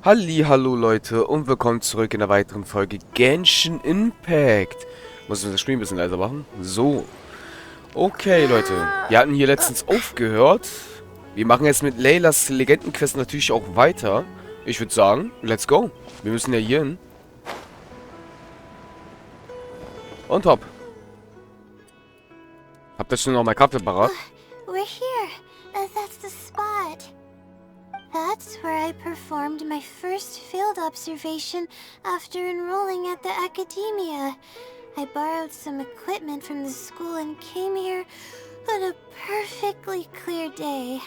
Hallo Leute und willkommen zurück in der weiteren Folge Genshin Impact. Muss ich das Spiel ein bisschen leiser machen? So. Okay, Leute. Wir hatten hier letztens aufgehört. Wir machen jetzt mit Laylas Legendenquest natürlich auch weiter. Ich würde sagen, let's go. Wir müssen ja hier hin. Und hopp. Habt ihr schon noch mal Kaffee parat? We're here. That's the spot. That's where I performed my first field observation after enrolling at the academia. I borrowed some equipment from the school and came here on a perfectly clear day.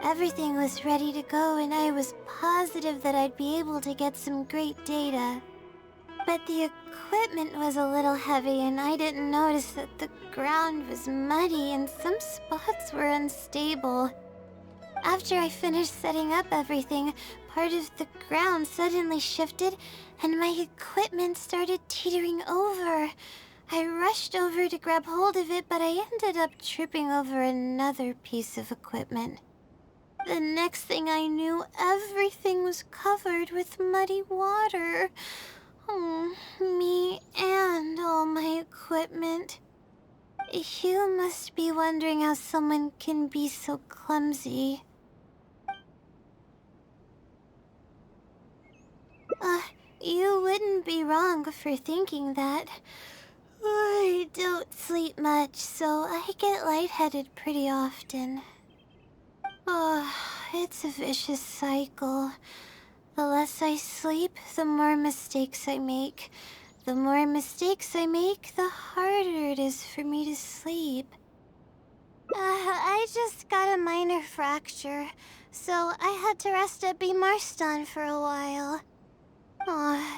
Everything was ready to go and I was positive that I'd be able to get some great data. But the equipment was a little heavy and I didn't notice that the ground was muddy and some spots were unstable. After I finished setting up everything, part of the ground suddenly shifted and my equipment started teetering over. I rushed over to grab hold of it, but I ended up tripping over another piece of equipment. The next thing I knew, everything was covered with muddy water. Oh, me and all my equipment. You must be wondering how someone can be so clumsy. You wouldn't be wrong for thinking that. I don't sleep much, so I get lightheaded pretty often. It's a vicious cycle. The less I sleep, the more mistakes I make. The more mistakes I make, the harder it is for me to sleep. I just got a minor fracture, so I had to rest at Marston for a while.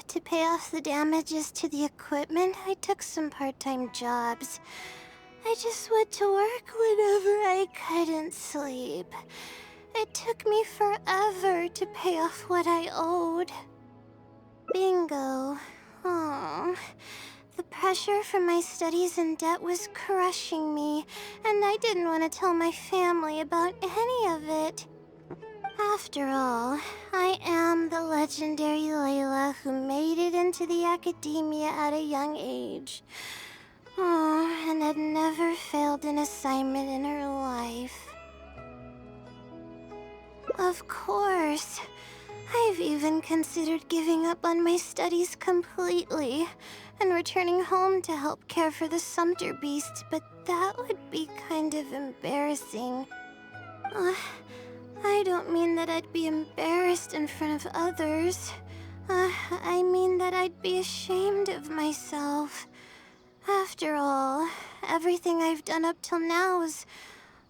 To pay off the damages to the equipment, I took some part-time jobs. I just went to work whenever I couldn't sleep. It took me forever to pay off what I owed. Bingo. The pressure from my studies and debt was crushing me, and I didn't want to tell my family about any of it. After all, I am the legendary Layla who made it into the academia at a young age. And had never failed an assignment in her life. Of course, I've even considered giving up on my studies completely and returning home to help care for the Sumter beasts, but that would be kind of embarrassing. I don't mean that I'd be embarrassed in front of others. I mean that I'd be ashamed of myself. After all, everything I've done up till now is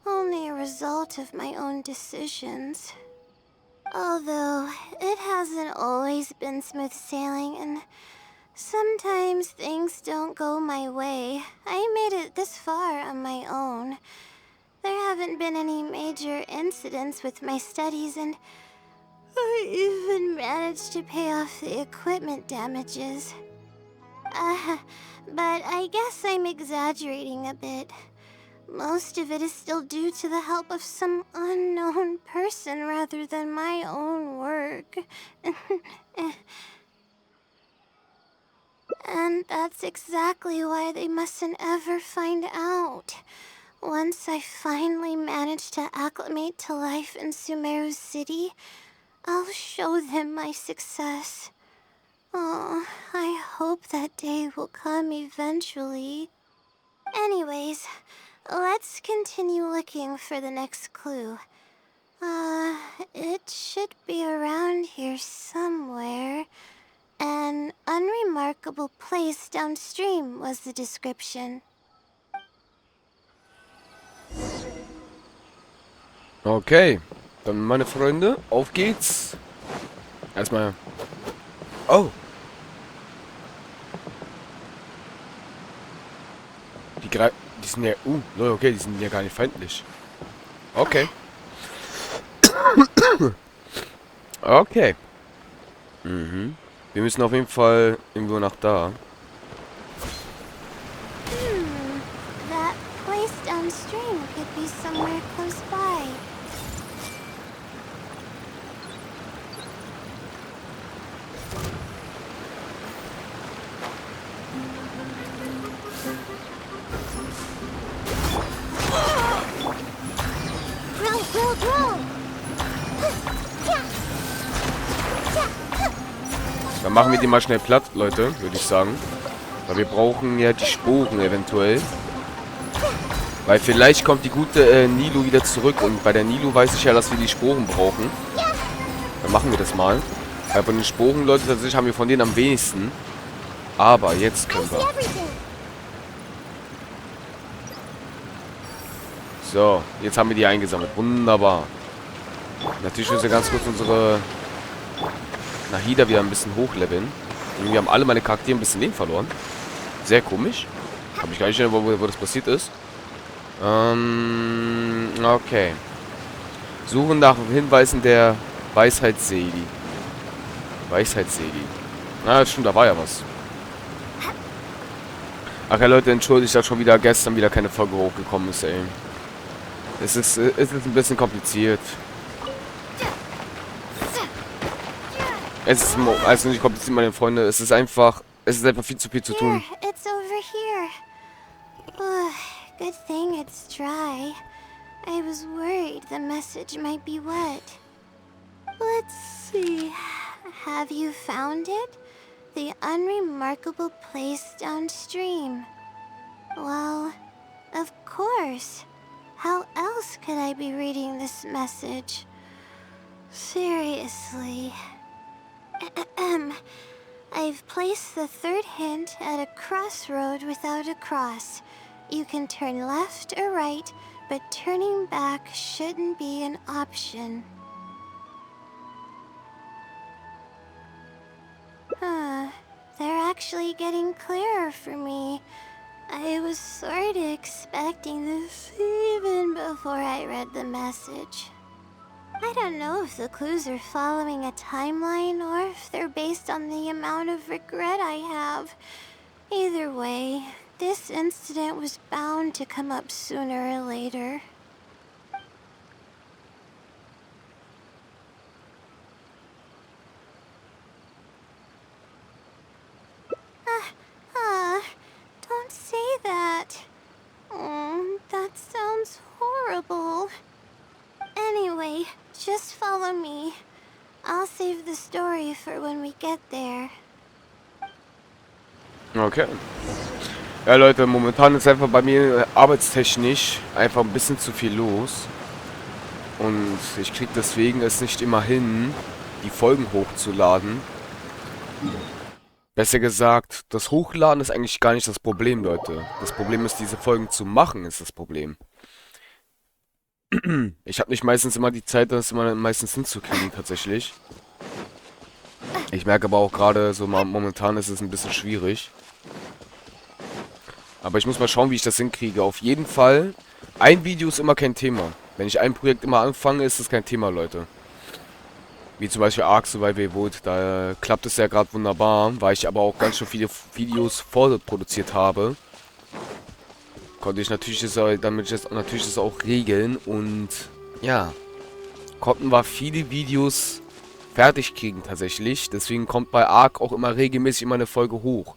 only a result of my own decisions. Although, it hasn't always been smooth sailing, and sometimes things don't go my way. I made it this far on my own. There haven't been any major incidents with my studies, and I even managed to pay off the equipment damages. But I guess I'm exaggerating a bit. Most of it is still due to the help of some unknown person rather than my own work. And that's exactly why they mustn't ever find out. Once I finally manage to acclimate to life in Sumeru City, I'll show them my success. I hope that day will come eventually. Anyways, let's continue looking for the next clue. It should be around here somewhere. An unremarkable place downstream was the description. Okay. Dann, meine Freunde, auf geht's. Erstmal... Oh. Die sind ja... okay, die sind ja gar nicht feindlich. Okay. Okay. Wir müssen auf jeden Fall irgendwo nach da. That place downstream could be somewhere close by. Dann machen wir die mal schnell platt, Leute, würde ich sagen. Weil wir brauchen ja die Sporen eventuell. Weil vielleicht kommt die gute Nilo wieder zurück. Und bei der Nilo weiß ich ja, dass wir die Sporen brauchen. Dann machen wir das mal. Weil von den Sporen, Leute, tatsächlich haben wir von denen am wenigsten. Aber jetzt können wir. So, jetzt haben wir die eingesammelt. Wunderbar. Natürlich müssen wir ganz kurz unsere Nahida wieder ein bisschen hochleveln. Irgendwie haben alle meine Charaktere ein bisschen Leben verloren. Sehr komisch. Habe ich gar nicht erinnert, wo das passiert ist. Okay. Suchen nach Hinweisen der Weisheitsseele. Weisheitsseele. Na, das stimmt, da war ja was. Ach ja, Leute, entschuldigt, dass schon wieder gestern wieder keine Folge hochgekommen ist, ey. Es ist ein bisschen kompliziert. Es ist also nicht kompliziert, meine Freunde. Es ist einfach viel zu viel zu tun. It's over here. Good thing it's dry. I was worried the message might be wet. Let's see. Have you found it? The unremarkable place downstream. Well, of course. How else could I be reading this message? Seriously. I've placed the third hint at a crossroad without a cross. You can turn left or right, but turning back shouldn't be an option. They're actually getting clearer for me. I was sort of expecting this even before I read the message. I don't know if the clues are following a timeline or if they're based on the amount of regret I have. Either way, this incident was bound to come up sooner or later. Don't say that. That sounds horrible. Anyway, just follow me. I'll save the story for when we get there. Okay. Ja, Leute, momentan ist einfach bei mir arbeitstechnisch einfach ein bisschen zu viel los. Und ich kriege deswegen es nicht immer hin, die Folgen hochzuladen. Besser gesagt, das Hochladen ist eigentlich gar nicht das Problem, Leute. Das Problem ist, diese Folgen zu machen, ist das Problem. Ich habe nicht meistens immer die Zeit, das immer meistens hinzukriegen, tatsächlich. Ich merke aber auch gerade, so momentan ist es ein bisschen schwierig. Aber ich muss mal schauen, wie ich das hinkriege. Auf jeden Fall, ein Video ist immer kein Thema. Wenn ich ein Projekt immer anfange, ist es kein Thema, Leute. Wie zum Beispiel Ark Survival Evolved, da klappt es ja gerade wunderbar, weil ich aber auch ganz schön viele Videos vorproduziert habe. Konnte ich natürlich das auch regeln und ja, konnten wir viele Videos fertig kriegen tatsächlich. Deswegen kommt bei Ark auch immer regelmäßig immer eine Folge hoch.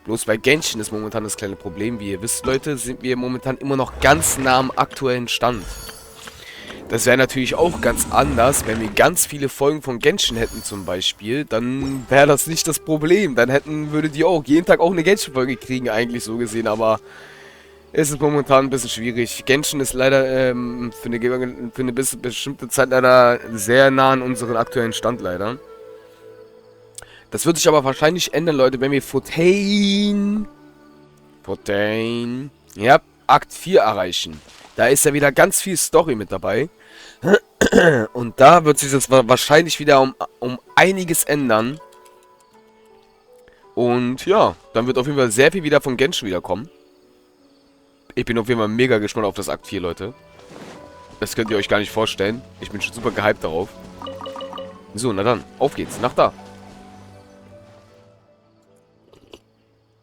Bloß bei Genshin ist momentan das kleine Problem. Wie ihr wisst, Leute, sind wir momentan immer noch ganz nah am aktuellen Stand. Das wäre natürlich auch ganz anders, wenn wir ganz viele Folgen von Genshin hätten zum Beispiel. Dann wäre das nicht das Problem. Dann würdet ihr auch jeden Tag auch eine Genshin-Folge kriegen, eigentlich so gesehen. Aber es ist momentan ein bisschen schwierig. Genshin ist leider für eine bestimmte Zeit leider sehr nah an unseren aktuellen Stand, leider. Das wird sich aber wahrscheinlich ändern, Leute, wenn wir Fontaine, ja, Akt 4 erreichen. Da ist ja wieder ganz viel Story mit dabei. Und da wird sich das wahrscheinlich wieder um einiges ändern. Und ja, dann wird auf jeden Fall sehr viel wieder von Genshin wiederkommen. Ich bin auf jeden Fall mega gespannt auf das Akt 4, Leute. Das könnt ihr euch gar nicht vorstellen. Ich bin schon super gehypt darauf. So, na dann, auf geht's, nach da.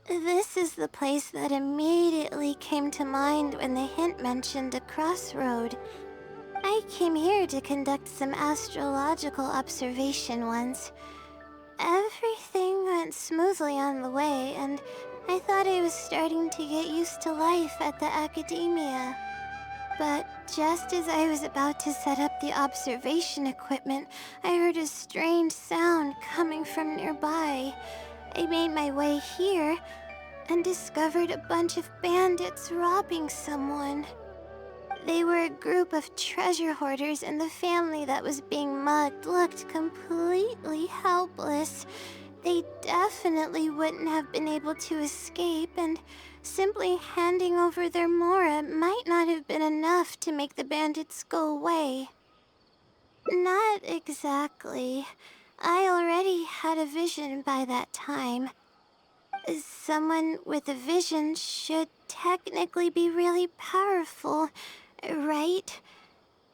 This is the place that immediately came to mind when the hint mentioned a crossroad. I came here to conduct some astrological observation once. Everything went smoothly on the way, and I thought I was starting to get used to life at the academia. But just as I was about to set up the observation equipment, I heard a strange sound coming from nearby. I made my way here and discovered a bunch of bandits robbing someone. They were a group of treasure hoarders, and the family that was being mugged looked completely helpless. They definitely wouldn't have been able to escape, and simply handing over their Mora might not have been enough to make the bandits go away. Not exactly. I already had a vision by that time. Someone with a vision should technically be really powerful, right?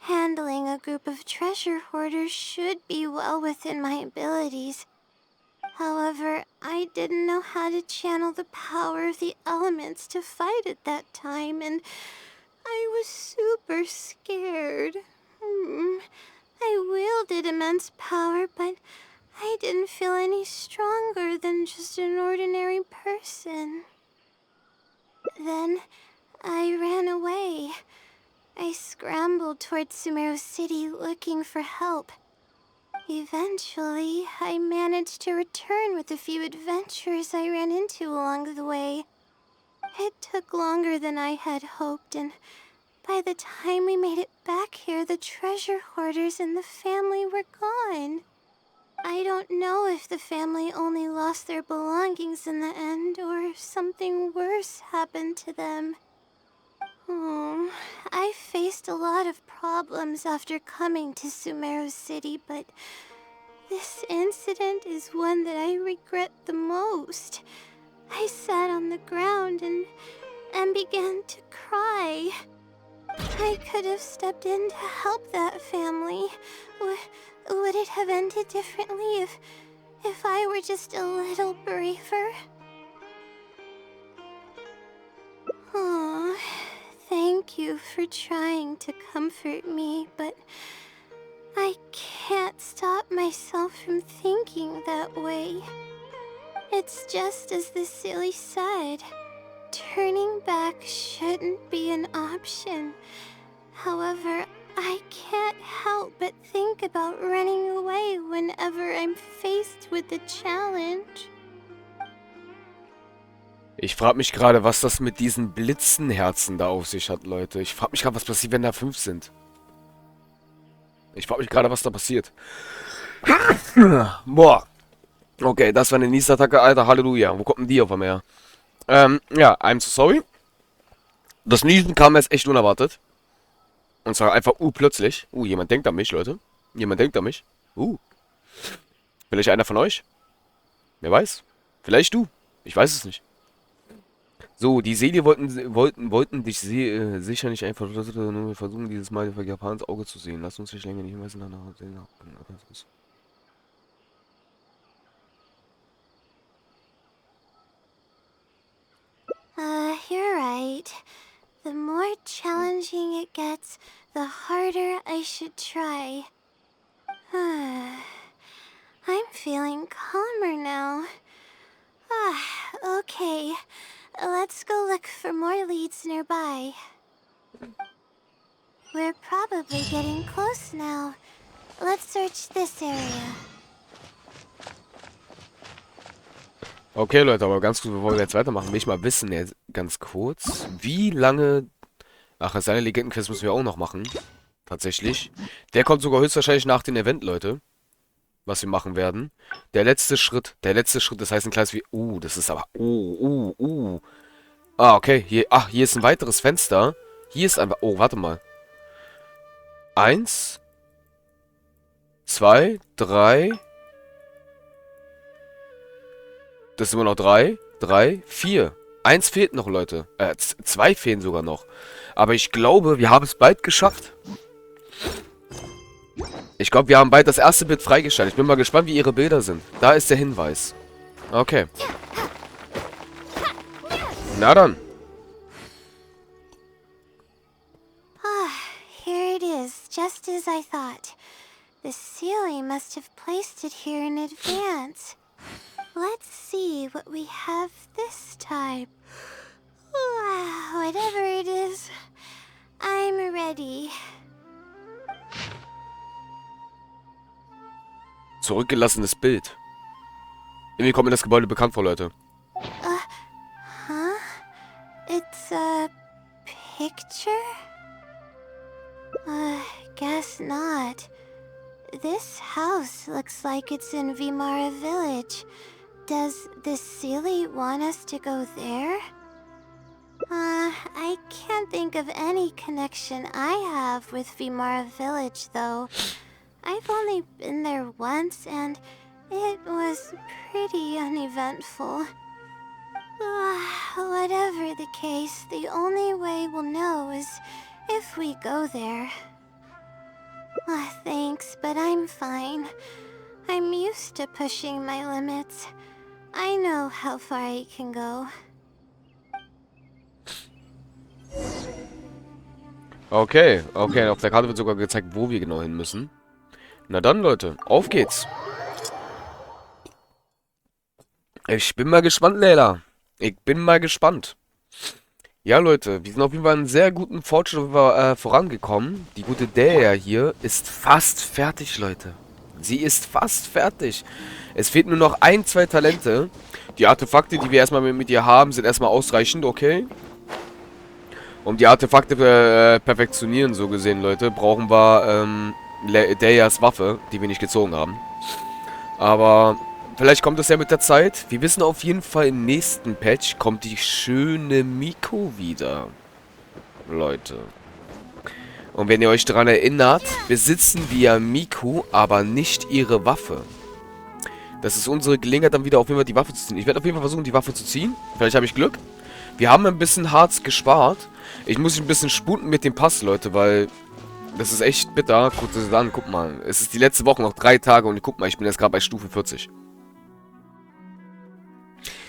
Handling a group of treasure hoarders should be well within my abilities. However, I didn't know how to channel the power of the elements to fight at that time, and I was super scared. I wielded immense power, but I didn't feel any stronger than just an ordinary person. Then I ran away. I scrambled towards Sumeru City looking for help. Eventually, I managed to return with a few adventures I ran into along the way. It took longer than I had hoped, and by the time we made it back here, the treasure hoarders and the family were gone. I don't know if the family only lost their belongings in the end, or if something worse happened to them. I faced a lot of problems after coming to Sumeru City, but this incident is one that I regret the most. I sat on the ground and began to cry. I could have stepped in to help that family. Would it have ended differently if I were just a little braver? Aw, thank you for trying to comfort me, but I can't stop myself from thinking that way. It's just as the silly said. Turning back shouldn't be an option. However, I can't help but think about running away whenever I'm faced with a challenge. Ich frage mich gerade, was das mit diesen Blitzenherzen da auf sich hat, Leute. Ich frage mich gerade, was passiert, wenn da 5 sind. Ich frage mich gerade, was da passiert. Boah. Okay, das war eine Niesattacke, Alter. Halleluja. Wo kommt denn die auf einmal her? Ja, I'm so sorry. Das Niesen kam jetzt echt unerwartet. Und zwar einfach plötzlich. Jemand denkt an mich, Leute. Jemand denkt an mich. Vielleicht einer von euch? Wer weiß. Vielleicht du. Ich weiß es nicht. So, die Seele wollten dich sicher nicht einfach nur versuchen, dieses Mal für Japan ins Auge zu sehen. Lass uns nicht länger nicht hinweisen. You're right. The more challenging it gets, the harder I should try. I'm feeling calmer now. Okay. Let's go look for more leads nearby. We're probably getting close now. Let's search this area. Okay, Leute, aber ganz kurz, bevor wir jetzt weitermachen, will ich mal wissen, ganz kurz, wie lange... Ach, seine Legendenquest müssen wir auch noch machen. Tatsächlich. Der kommt sogar höchstwahrscheinlich nach dem Event, Leute. Was wir machen werden. Der letzte Schritt, das heißt ein kleines wie... das ist aber... okay, hier ist ein weiteres Fenster. Hier ist einfach... warte mal. 1, 2, 3... Das sind immer noch 3, 4. 1 fehlt noch, Leute. 2 fehlen sogar noch. Aber ich glaube, wir haben es bald geschafft. Ich glaube, wir haben bald das erste Bild freigeschaltet. Ich bin mal gespannt, wie ihre Bilder sind. Da ist der Hinweis. Okay. Na dann. Here it is, just as I thought. The Sealy must have placed it here in advance. Let's see what we have this time. Whatever it is, I'm ready. Zurückgelassenes Bild. Irgendwie kommt mir das Gebäude bekannt vor, Leute. Huh? It's a picture? Guess not. This house looks like it's in Vimara Village. Does the Sealy want us to go there? I can't think of any connection I have with Vimara Village, though. I've only been there once, and it was pretty uneventful. Whatever the case, the only way we'll know is if we go there. Thanks, but I'm fine. I'm used to pushing my limits. I know how far I can go. Okay, auf der Karte wird sogar gezeigt, wo wir genau hin müssen. Na dann, Leute, auf geht's. Ich bin mal gespannt, Layla. Ich bin mal gespannt. Ja, Leute, wir sind auf jeden Fall einen sehr guten Fortschritt vorangekommen. Die gute Layla hier ist fast fertig, Leute. Sie ist fast fertig. Es fehlt nur noch 1, 2 Talente. Die Artefakte, die wir erstmal mit ihr haben, sind erstmal ausreichend, okay? Um die Artefakte perfektionieren, so gesehen, Leute, brauchen wir Laylas Waffe, die wir nicht gezogen haben. Aber vielleicht kommt es ja mit der Zeit. Wir wissen auf jeden Fall, im nächsten Patch kommt die schöne Miko wieder. Leute. Und wenn ihr euch daran erinnert, besitzen wir ja Miko, aber nicht ihre Waffe. Das ist unsere Gelegenheit, dann wieder auf jeden Fall die Waffe zu ziehen. Ich werde auf jeden Fall versuchen, die Waffe zu ziehen. Vielleicht habe ich Glück. Wir haben ein bisschen Harz gespart. Ich muss ein bisschen sputen mit dem Pass, Leute, weil das ist echt bitter. Guckt es an, guck mal. Es ist die letzte Woche, noch 3 Tage und guck mal, ich bin jetzt gerade bei Stufe 40.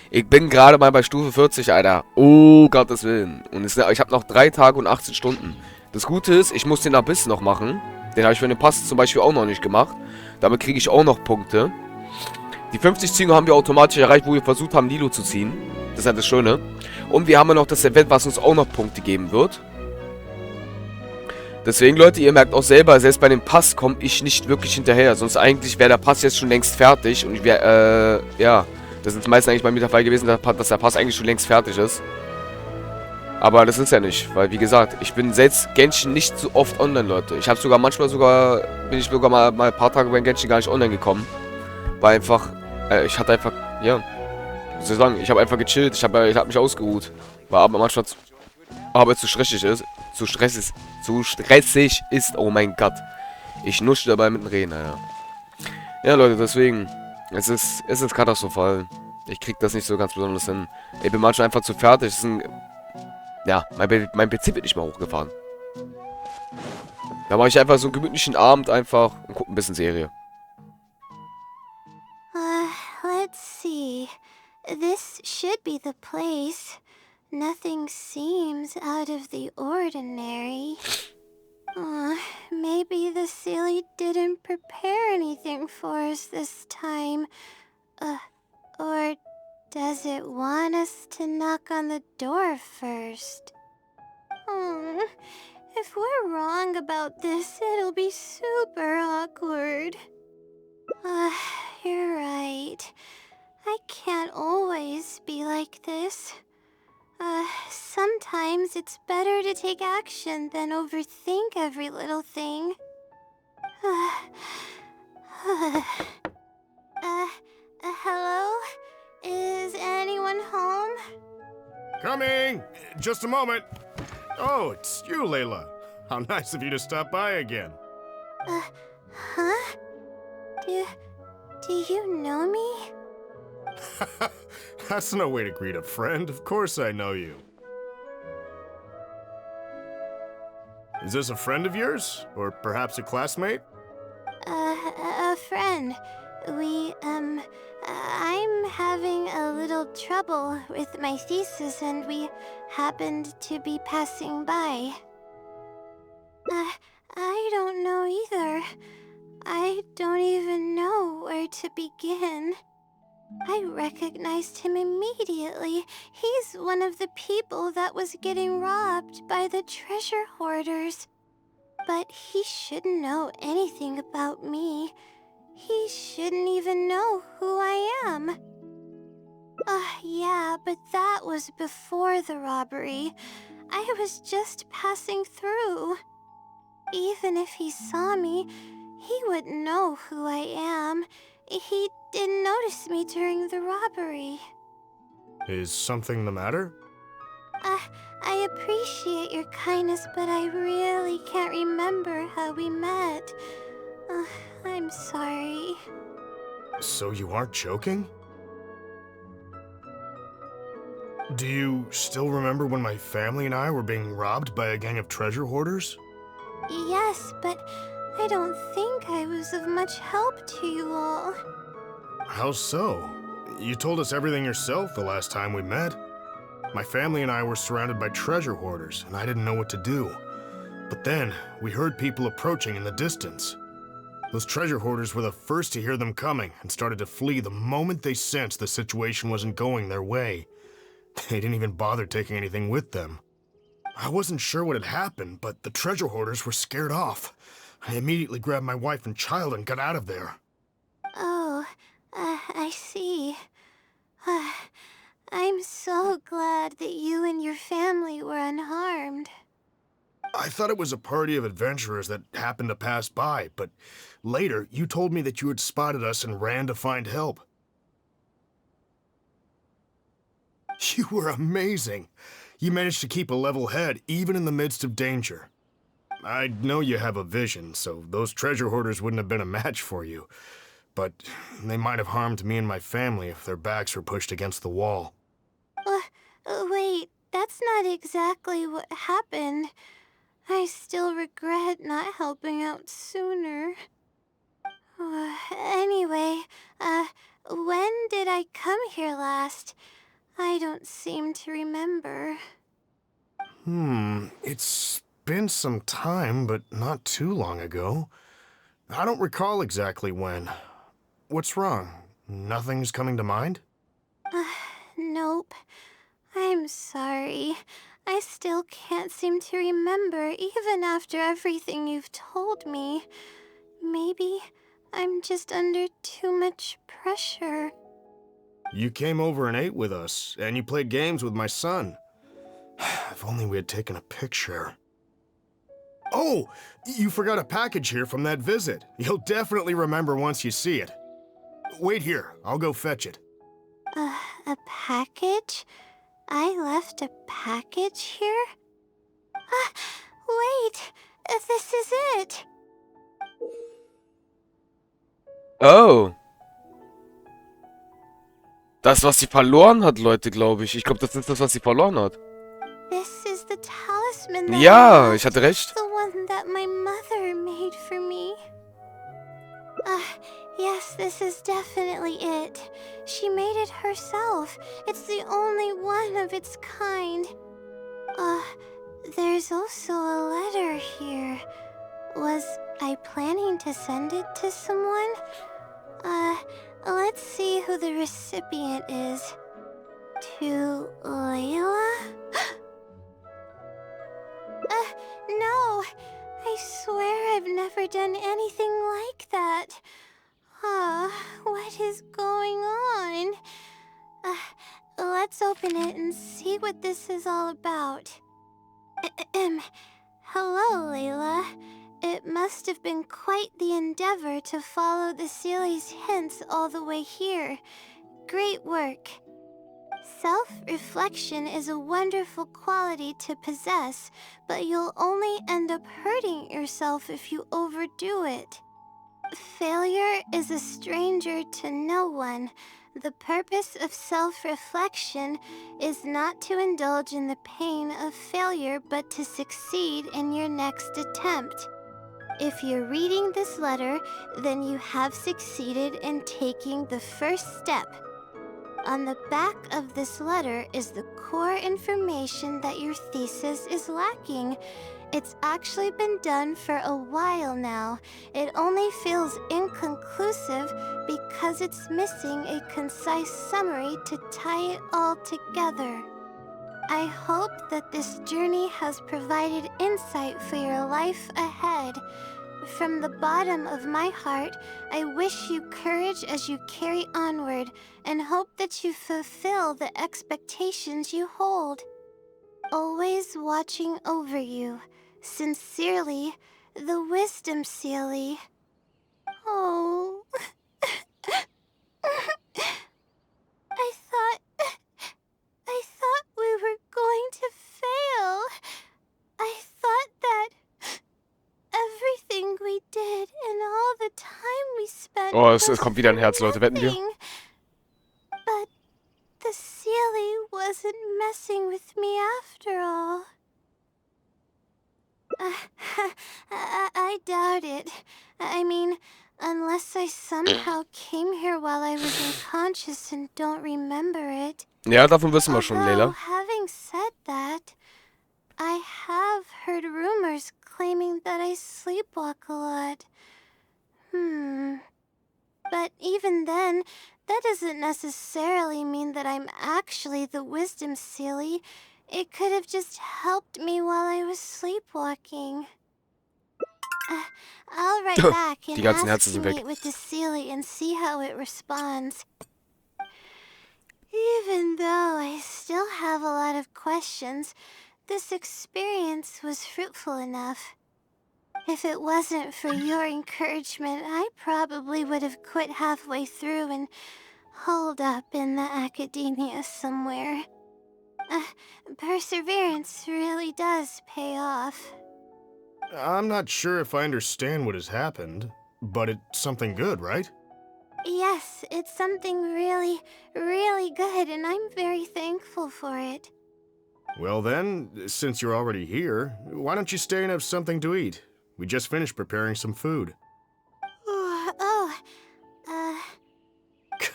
Ich bin gerade mal bei Stufe 40, Alter. Oh, Gottes Willen. Und ich habe noch 3 Tage und 18 Stunden. Das Gute ist, ich muss den Abyss noch machen. Den habe ich für den Pass zum Beispiel auch noch nicht gemacht. Damit kriege ich auch noch Punkte. Die 50 Ziele haben wir automatisch erreicht, wo wir versucht haben, Lilo zu ziehen. Das ist halt das Schöne. Und wir haben ja noch das Event, was uns auch noch Punkte geben wird. Deswegen, Leute, ihr merkt auch selber, selbst bei dem Pass komme ich nicht wirklich hinterher. Sonst eigentlich wäre der Pass jetzt schon längst fertig. Und ich wäre, ja, das ist meistens eigentlich bei mir der Fall gewesen, dass der Pass eigentlich schon längst fertig ist. Aber das ist ja nicht, weil wie gesagt, ich bin selbst Genshin nicht so oft online, Leute. Ich habe sogar manchmal bin ich sogar mal ein paar Tage bei Genshin gar nicht online gekommen. Weil einfach, ich hatte einfach, ja, wie soll ich sagen, ich habe einfach gechillt, ich hab mich ausgeruht. Weil aber manchmal Arbeit zu stressig ist, zu stressig ist, oh mein Gott. Ich nusche dabei mit dem Reden, Alter. Ja, Leute, deswegen, es ist katastrophal. Ich krieg das nicht so ganz besonders hin. Ich bin manchmal einfach zu fertig. Ja, mein PC wird nicht mal hochgefahren. Da mache ich einfach so einen gemütlichen Abend einfach und gucke ein bisschen Serie. Let's see. This should be the place. Nothing seems out of the ordinary. Maybe the Sealy didn't prepare anything for us this time. Or does it want us to knock on the door first? If we're wrong about this, it'll be super awkward. You're right. I can't always be like this. Sometimes it's better to take action than overthink every little thing. Hello? Is anyone home? Coming! Just a moment. Oh, it's you, Layla. How nice of you to stop by again. Huh? Do you know me? That's no way to greet a friend. Of course I know you. Is this a friend of yours? Or perhaps a classmate? A friend. I'm having a little trouble with my thesis and we happened to be passing by. I don't know either. I don't even know where to begin. I recognized him immediately. He's one of the people that was getting robbed by the treasure hoarders. But he shouldn't know anything about me. He shouldn't even know who I am. Yeah, but that was before the robbery. I was just passing through. Even if he saw me, he wouldn't know who I am. He didn't notice me during the robbery. Is something the matter? I appreciate your kindness, but I really can't remember how we met. I'm sorry. So you aren't joking? Do you still remember when my family and I were being robbed by a gang of treasure hoarders? Yes, but I don't think I was of much help to you all. How so? You told us everything yourself the last time we met. My family and I were surrounded by treasure hoarders, and I didn't know what to do. But then, we heard people approaching in the distance. Those treasure hoarders were the first to hear them coming and started to flee the moment they sensed the situation wasn't going their way. They didn't even bother taking anything with them. I wasn't sure what had happened, but the treasure hoarders were scared off. I immediately grabbed my wife and child and got out of there. Oh, I see. I'm so glad that you and your family were unharmed. I thought it was a party of adventurers that happened to pass by, but later you told me that you had spotted us and ran to find help. You were amazing. You managed to keep a level head even in the midst of danger. I know you have a vision, so those treasure hoarders wouldn't have been a match for you. But they might have harmed me and my family if their backs were pushed against the wall. Wait, that's not exactly what happened. I still regret not helping out sooner. Anyway, when did I come here last? I don't seem to remember. It's been some time, but not too long ago. I don't recall exactly when. What's wrong? Nothing's coming to mind? Nope. I'm sorry. I still can't seem to remember, even after everything you've told me. Maybe I'm just under too much pressure. You came over and ate with us, and you played games with my son. If only we had taken a picture. Oh, you forgot a package here from that visit. You'll definitely remember once you see it. Wait here, I'll go fetch it. A package? I left a package here? Wait! This is it! Oh. Das, was sie verloren hat, Leute, glaube ich. Ich glaube, das ist das, was sie verloren hat. This is the talisman that Ja, ich hatte recht. the one that my mother made for me. Yes, this is definitely it. She made it herself. It's the only one of its kind. There's also a letter here. Was I planning to send it to someone? Let's see who the recipient is. To Layla? No! I swear I've never done anything like that. What is going on? Let's open it and see what this is all about. Hello, Layla. It must have been quite the endeavor to follow the Sealy's hints all the way here. Great work. Self-reflection is a wonderful quality to possess, but you'll only end up hurting yourself if you overdo it. Failure is a stranger to no one. The purpose of self-reflection is not to indulge in the pain of failure, but to succeed in your next attempt. If you're reading this letter, then you have succeeded in taking the first step. On the back of this letter is the core information that your thesis is lacking. It's actually been done for a while now. It only feels inconclusive because it's missing a concise summary to tie it all together. I hope that this journey has provided insight for your life ahead. From the bottom of my heart, I wish you courage as you carry onward and hope that you fulfill the expectations you hold. Always watching over you. Sincerely, the Wisdom Sealy. Oh. I thought we were going to fail. I thought that everything we did and all the time we spent. Oh, es kommt wieder ein Herz, Leute, wetten wir. But the Sealy wasn't messing with me after all. I doubt it. I mean, unless I somehow came here while I was unconscious and don't remember it. Ja, davon wissen wir schon, Layla. Having said that, I have heard rumors claiming that I sleepwalk a lot. But even then, that doesn't necessarily mean that I'm actually the Wisdom Sealy. It could have just helped me while I was sleepwalking. I'll write back and ask to meet with the Sealy and see how it responds. Even though I still have a lot of questions, this experience was fruitful enough. If it wasn't for your encouragement, I probably would have quit halfway through and holed up in the academia somewhere. Perseverance really does pay off. I'm not sure if I understand what has happened, but it's something good, right? Yes, it's something really, really good, and I'm very thankful for it. Well then, since you're already here, why don't you stay and have something to eat? We just finished preparing some food.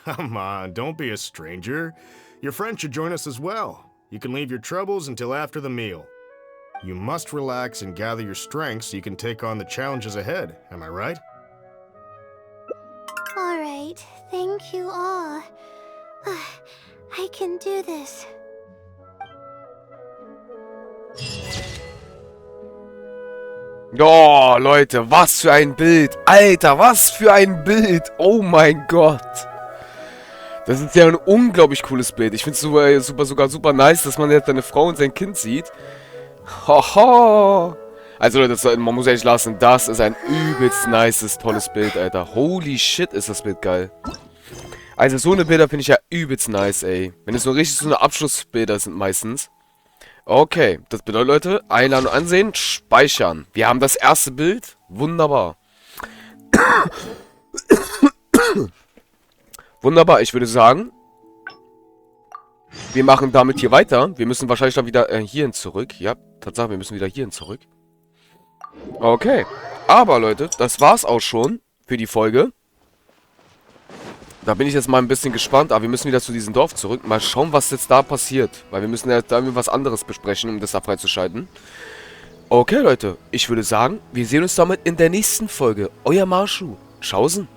Come on, don't be a stranger. Your friend should join us as well. You can leave your troubles until after the meal. You must relax and gather your strength so you can take on the challenges ahead, am I right? Alright, thank you all. I can do this. Oh, Leute, was für ein Bild. Alter, was für ein Bild. Oh mein Gott. Das ist ja ein unglaublich cooles Bild. Ich finde es sogar super nice, dass man jetzt seine Frau und sein Kind sieht. Haha. Also Leute, man muss ehrlich lassen, das ist ein übelst nices, tolles Bild, Alter. Holy shit, ist das Bild geil. Also so eine Bilder finde ich ja übelst nice, ey. Wenn es so richtig so eine Abschlussbilder sind meistens. Okay, das bedeutet, Leute, einladen und ansehen, speichern. Wir haben das erste Bild. Wunderbar. Wunderbar, ich würde sagen, wir machen damit hier weiter. Wir müssen wahrscheinlich dann wieder hierhin zurück. Ja, Tatsache, wir müssen wieder hierhin zurück. Okay, aber Leute, das war's auch schon für die Folge. Da bin ich jetzt mal ein bisschen gespannt, aber wir müssen wieder zu diesem Dorf zurück. Mal schauen, was jetzt da passiert. Weil wir müssen ja da was anderes besprechen, um das da freizuschalten. Okay, Leute, ich würde sagen, wir sehen uns damit in der nächsten Folge. Euer Marschu. Tschaußen.